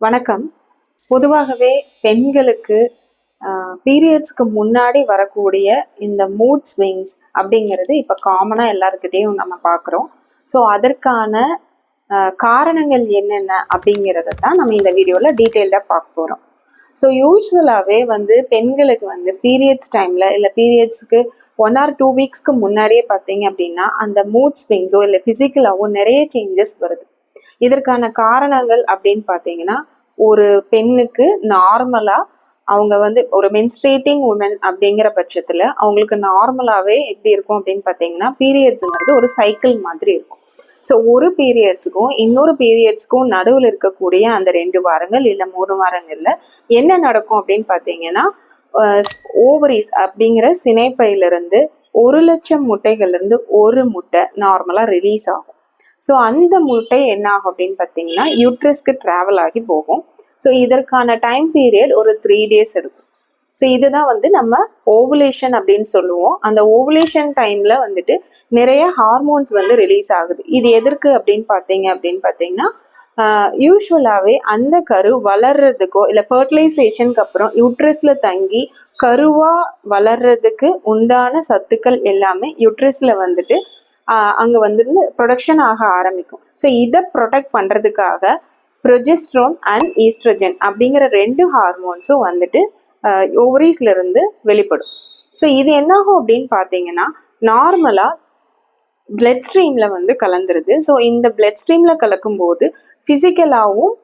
வணக்கம். பொதுவாகவே பெண்களுக்கு பீரியட்ஸ்க்கு முன்னாடி வரக்கூடிய இந்த மூட் ஸ்விங்ஸ் அப்படிங்கிறது இப்போ காமனாக எல்லாருக்கிட்டேயும் நம்ம பார்க்குறோம். ஸோ அதற்கான காரணங்கள் என்னென்ன அப்படிங்கிறத தான் நம்ம இந்த வீடியோவில் டீட்டெயில்டாக பார்க்க போகிறோம். ஸோ யூஸ்வலாகவே பெண்களுக்கு பீரியட்ஸ் டைமில் இல்லை பீரியட்ஸ்க்கு 1 or 2 வீக்ஸ்க்கு முன்னாடியே பார்த்தீங்க அப்படின்னா அந்த மூட் ஸ்விங்ஸோ இல்லை ஃபிசிக்கலாகவோ நிறைய சேஞ்சஸ் வருது. இதற்கான காரணங்கள் அப்படின்னு பார்த்தீங்கன்னா, ஒரு பெண்ணுக்கு நார்மலா அவங்க ஒரு மென்ஸ்ட்ரேட்டிங் உமன் அப்படிங்கிற பட்சத்துல அவங்களுக்கு நார்மலாவே எப்படி இருக்கும் அப்படின்னு பார்த்தீங்கன்னா, பீரியட்ஸுங்கிறது ஒரு சைக்கிள் மாதிரி இருக்கும். ஸோ ஒரு பீரியட்ஸுக்கும் இன்னொரு பீரியட்ஸ்க்கும் நடுவில் இருக்கக்கூடிய அந்த 2 வாரங்கள் இல்லை 3 வாரங்கள்ல என்ன நடக்கும் அப்படின்னு பார்த்தீங்கன்னா, ஓவரிஸ் அப்படிங்கிற சினைப்பையிலிருந்து 1,00,000 முட்டைகள்ல இருந்து ஒரு முட்டை நார்மலா ரிலீஸ் ஆகும். ஸோ அந்த முட்டை என்ன ஆகும் அப்படின்னு பார்த்தீங்கன்னா, யூட்ரஸ்க்கு ட்ராவல் ஆகி போகும். ஸோ இதற்கான டைம் பீரியட் ஒரு 3 days இருக்கும். ஸோ இதுதான் நம்ம ஓவுலேஷன் அப்படின்னு சொல்லுவோம். அந்த ஓவுலேஷன் டைம்ல நிறைய ஹார்மோன்ஸ் ரிலீஸ் ஆகுது. இது எதற்கு அப்படின்னு பார்த்தீங்கன்னா யூஸ்வலாகவே அந்த கரு வளர்றதுக்கோ இல்லை ஃபர்டிலைசேஷனுக்கு அப்புறம் யூட்ரஸ்ல தங்கி கருவா வளர்றதுக்கு உண்டான சத்துக்கள் எல்லாமே யூட்ரஸ்ல அங்க ப்ரொடக்ஷன் ஆக ஆரம்பிக்கும். ஸோ இதை ப்ரொடெக்ட் பண்றதுக்காக ப்ரொஜெஸ்ட்ரோன் அண்ட் ஈஸ்ட்ரஜன் அப்படிங்கிற 2 ஹார்மோன்ஸும் ஓவரீஸ்ல இருந்து வெளிப்படும். ஸோ இது என்னாகும் அப்படின்னு பார்த்தீங்கன்னா, நார்மலா பிளட் ஸ்ட்ரீம்ல கலந்துருது. ஸோ இந்த பிளட் ஸ்ட்ரீம்ல கலக்கும் போது பிசிக்கலாவும்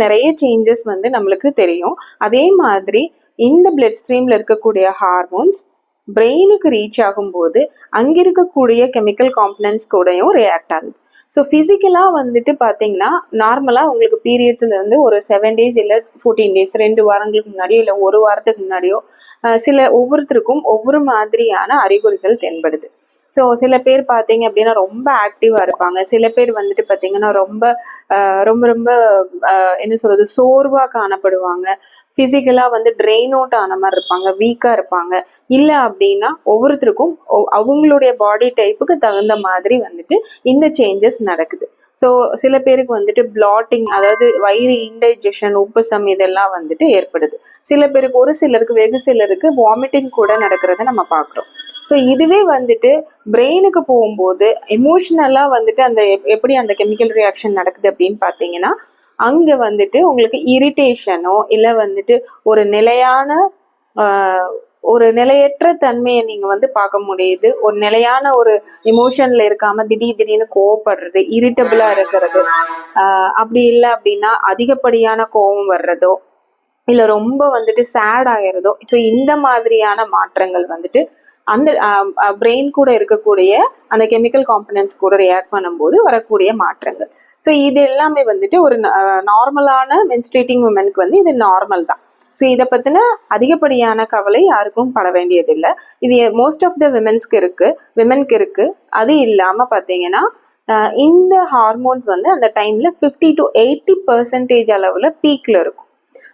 நிறைய சேஞ்சஸ் நம்மளுக்கு தெரியும். அதே மாதிரி இந்த பிளட் ஸ்ட்ரீம்ல இருக்கக்கூடிய ஹார்மோன்ஸ் பிரெயினுக்கு ரீச் ஆகும்போது அங்க இருக்கக்கூடிய கெமிக்கல் காம்பனன்ட்ஸ் கூடயும் ரியாக்ட் ஆகுது. ஸோ ஃபிசிக்கலா பார்த்தீங்கன்னா, நார்மலா உங்களுக்கு பீரியட்ஸ்ல இருந்து ஒரு 7 days இல்லை 14 days 2 வாரங்களுக்கு முன்னாடியோ இல்லை 1 வாரத்துக்கு முன்னாடியோ ஒவ்வொருத்தருக்கும் ஒவ்வொரு மாதிரியான அறிகுறிகள் தென்படுது. ஸோ சில பேர் பார்த்தீங்க அப்படின்னா ரொம்ப ஆக்டிவா இருப்பாங்க. சில பேர் பார்த்தீங்கன்னா ரொம்ப ரொம்ப ரொம்ப என்ன சொல்றது, சோர்வா காணப்படுவாங்க. பிசிக்கலா ட்ரெயின் அவுட் ஆன மாதிரி இருப்பாங்க, வீக்கா இருப்பாங்க. இல்லை அப்படின்னா ஒவ்வொருத்தருக்கும் அவங்களுடைய பாடி டைப்புக்கு தகுந்த மாதிரி இந்த சேஞ்சஸ் நடக்குது. ஸோ சில பேருக்கு பிளாட்டிங், அதாவது வயிறு இன்டைஜஷன், உப்புசம் இதெல்லாம் ஏற்படுது. சில பேருக்கு, ஒரு சிலருக்கு, வெகு சிலருக்கு வாமிட்டிங் கூட நடக்கிறத நம்ம பார்க்குறோம். ஸோ இதுவே பிரெயினுக்கு போகும்போது எமோஷனலா அந்த எப்படி அந்த கெமிக்கல் ரியாக்ஷன் நடக்குது அப்படின்னு பார்த்தீங்கன்னா, அங்க உங்களுக்கு இரிட்டேஷனோ இல்லை ஒரு நிலையான ஒரு நிலையற்ற தன்மையை நீங்க பார்க்க முடியுது. ஒரு நிலையான ஒரு எமோஷன்ல இருக்காம திடீர்னு கோவப்படுறது, இரிட்டபிளா இருக்கிறது, அப்படி இல்லை அப்படின்னா அதிகப்படியான கோவம் வர்றதோ இல்ல ரொம்ப சேட் ஆகிறதோ. ஸோ இந்த மாதிரியான மாற்றங்கள் அந்த பிரெயின் கூட இருக்கக்கூடிய அந்த கெமிக்கல் காம்பனன்ட்ஸ் கூட ரியாக்ட் பண்ணும்போது வரக்கூடிய மாற்றங்கள். ஸோ இது எல்லாமே ஒரு நார்மலான மென்ஸ்ட்ரேட்டிங் உமனுக்கு இது நார்மல் தான். ஸோ இதை பத்தின அதிகப்படியான கவலை யாருக்கும் பட வேண்டியதில்லை. இது மோஸ்ட் ஆஃப் த விமென்க்கு இருக்கு. அது இல்லாம பார்த்தீங்கன்னா, இந்த ஹார்மோன்ஸ் அந்த டைம்ல 50 to 80% அளவுல பீக்ல இருக்கும்.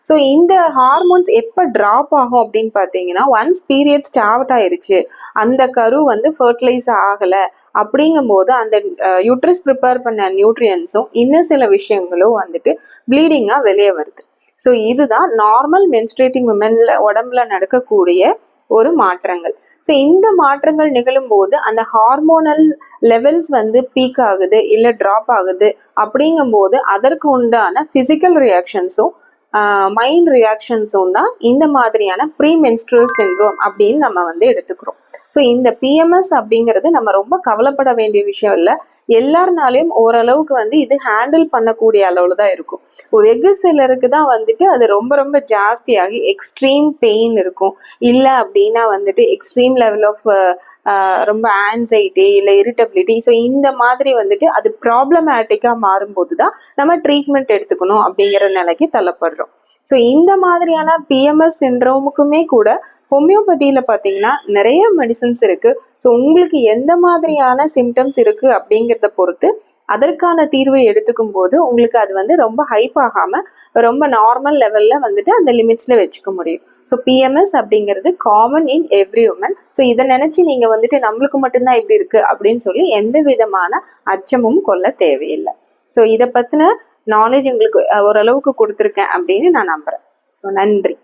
ஸோ இந்த ஹார்மோன்ஸ் எப்போ ட்ராப் ஆகும் அப்படின்னு பார்த்தீங்கன்னா, ஒன்ஸ் பீரியட் ஸ்டார்ட் ஆயிருச்சு, அந்த கரு ஃபர்டிலைஸ் ஆகலை அப்படிங்கும்போது அந்த யூட்ரஸ் ப்ரிப்பேர் பண்ண நியூட்ரியன்ஸும் இன்னும் சில விஷயங்களும் ப்ளீடிங்காக வெளியே வருது. ஸோ இதுதான் நார்மல் மென்ஸ்ட்ரேட்டிங் உமன்ல உடம்புல நடக்கக்கூடிய ஒரு மாற்றங்கள். ஸோ இந்த மாற்றங்கள் நிகழும் போது அந்த ஹார்மோனல் லெவல்ஸ் பீக் ஆகுது இல்லை ட்ராப் ஆகுது. அப்படிங்கும்போது அதற்கு உண்டான பிசிக்கல் ரியாக்ஷன்ஸும் மைண்ட் ரியாக்ஷன்ஸும் தான் இந்த மாதிரியான ப்ரீ மென்ஸ்ட்ரல் சிண்ட்ரோம் அப்படின்னு நம்ம எடுத்துக்கிறோம். ஸோ இந்த பிஎம்எஸ் அப்படிங்கிறது நம்ம ரொம்ப கவலைப்பட வேண்டிய விஷயம் இல்லை. எல்லாருனாலையும் ஓரளவுக்கு இது ஹேண்டில் பண்ணக்கூடிய அளவுல தான் இருக்கும். வெகு சிலருக்கு தான் அது ரொம்ப ரொம்ப ஜாஸ்தியாகி எக்ஸ்ட்ரீம் பெயின் இருக்கும். இல்லை அப்படின்னா எக்ஸ்ட்ரீம் லெவல் ஆஃப் ரொம்ப ஆன்சைட்டி இல்லை இரிட்டபிலிட்டி. ஸோ இந்த மாதிரி அது ப்ராப்ளமேட்டிக்காக மாறும்போது தான் நம்ம ட்ரீட்மெண்ட் எடுத்துக்கணும் அப்படிங்கிற நிலைக்கு தள்ளப்படுறோம். ஸோ இந்த மாதிரியான பிஎம்எஸ் சிண்ட்ரோமுக்குமே கூட ஹோமியோபதியில பார்த்தீங்கன்னா நிறைய மெடிசன்ஸ் இருக்கு. ஸோ உங்களுக்கு எந்த மாதிரியான சிம்டம்ஸ் இருக்கு அப்படிங்கிறத பொறுத்து அதற்கான தீர்வை எடுத்துக்கும் போது உங்களுக்கு அது ரொம்ப ஹைப் ஆகாம ரொம்ப நார்மல் லெவல்ல அந்த லிமிட்ஸ்ல வச்சுக்க முடியும். ஸோ பிஎம்எஸ் அப்படிங்கிறது common in every woman. So இதை நினைச்சு நீங்க நம்மளுக்கு மட்டும்தான் இப்படி இருக்கு அப்படின்னு சொல்லி எந்த விதமான அச்சமும் கொள்ள தேவையில்லை. ஸோ இதை பற்றின நாலேஜ் உங்களுக்கு ஓரளவுக்கு கொடுத்துருக்கேன் அப்படின்னு நான் நம்புகிறேன். ஸோ நன்றி.